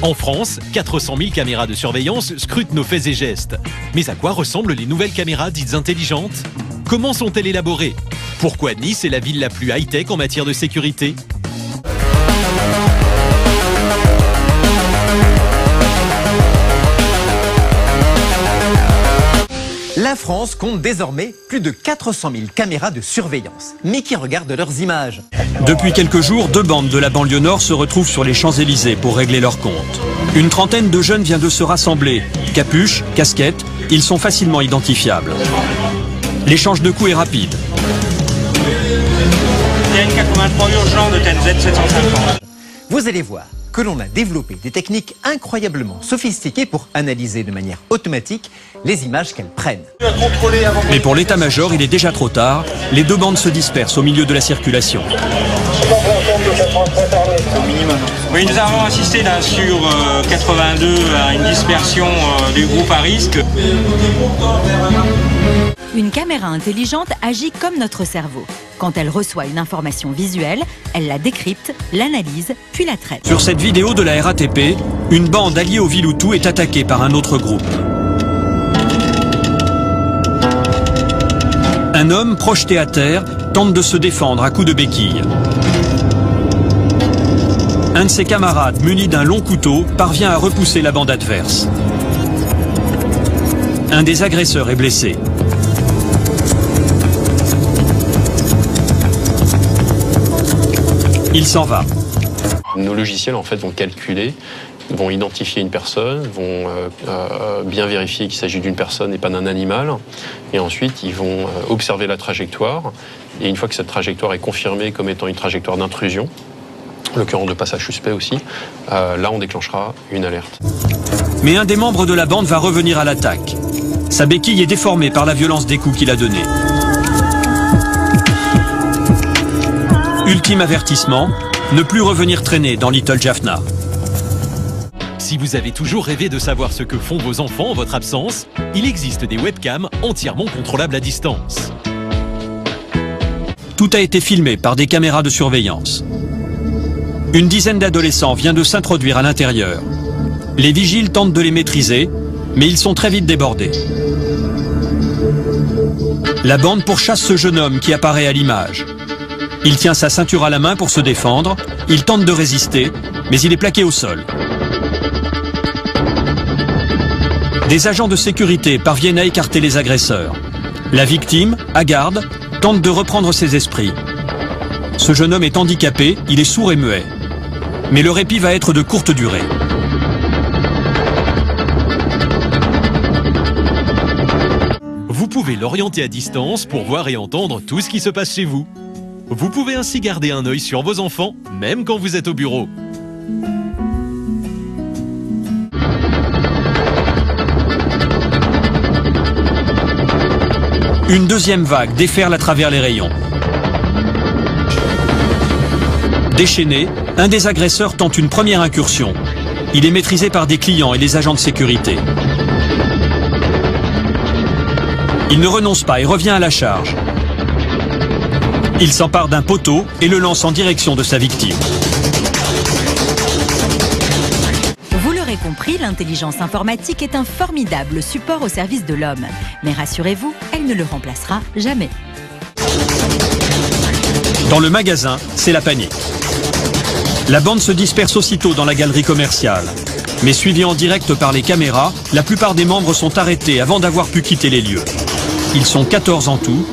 En France, 400 000 caméras de surveillance scrutent nos faits et gestes. Mais à quoi ressemblent les nouvelles caméras dites intelligentes? Comment sont-elles élaborées? Pourquoi Nice est la ville la plus high-tech en matière de sécurité? La France compte désormais plus de 400 000 caméras de surveillance. Mais qui regardent leurs images? Depuis quelques jours, 2 bandes de la banlieue nord se retrouvent sur les Champs-Élysées pour régler leurs comptes. Une trentaine de jeunes vient de se rassembler. Capuche, casquette, ils sont facilement identifiables. L'échange de coups est rapide. TN83 urgent de TNZ 750. Vous allez voir que l'on a développé des techniques incroyablement sophistiquées pour analyser de manière automatique les images qu'elles prennent. Mais pour l'état-major, il est déjà trop tard. Les 2 bandes se dispersent au milieu de la circulation. Oui, nous avons assisté là sur 82 à une dispersion du groupe à risque. Une caméra intelligente agit comme notre cerveau. Quand elle reçoit une information visuelle, elle la décrypte, l'analyse, puis la traite. Sur cette vidéo de la RATP, une bande alliée au Viloutou est attaquée par un autre groupe. Un homme projeté à terre tente de se défendre à coups de béquille. Un de ses camarades, muni d'un long couteau, parvient à repousser la bande adverse. Un des agresseurs est blessé. Il s'en va. Nos logiciels en fait vont calculer, vont identifier une personne, vont bien vérifier qu'il s'agit d'une personne et pas d'un animal. Et ensuite, ils vont observer la trajectoire. Et une fois que cette trajectoire est confirmée comme étant une trajectoire d'intrusion, en l'occurrence de passage suspect aussi, là on déclenchera une alerte. Mais un des membres de la bande va revenir à l'attaque. Sa béquille est déformée par la violence des coups qu'il a donnés. Ultime avertissement, ne plus revenir traîner dans Little Jaffna. Si vous avez toujours rêvé de savoir ce que font vos enfants en votre absence, il existe des webcams entièrement contrôlables à distance. Tout a été filmé par des caméras de surveillance. Une dizaine d'adolescents vient de s'introduire à l'intérieur. Les vigiles tentent de les maîtriser, mais ils sont très vite débordés. La bande pourchasse ce jeune homme qui apparaît à l'image. Il tient sa ceinture à la main pour se défendre, il tente de résister, mais il est plaqué au sol. Des agents de sécurité parviennent à écarter les agresseurs. La victime, Agarde, tente de reprendre ses esprits. Ce jeune homme est handicapé, il est sourd et muet. Mais le répit va être de courte durée. Vous pouvez l'orienter à distance pour voir et entendre tout ce qui se passe chez vous. Vous pouvez ainsi garder un œil sur vos enfants, même quand vous êtes au bureau. Une deuxième vague déferle à travers les rayons. Déchaîné, un des agresseurs tente une première incursion. Il est maîtrisé par des clients et des agents de sécurité. Il ne renonce pas et revient à la charge. Il s'empare d'un poteau et le lance en direction de sa victime. Vous l'aurez compris, l'intelligence informatique est un formidable support au service de l'homme. Mais rassurez-vous, elle ne le remplacera jamais. Dans le magasin, c'est la panique. La bande se disperse aussitôt dans la galerie commerciale. Mais suivis en direct par les caméras, la plupart des membres sont arrêtés avant d'avoir pu quitter les lieux. Ils sont 14 en tout,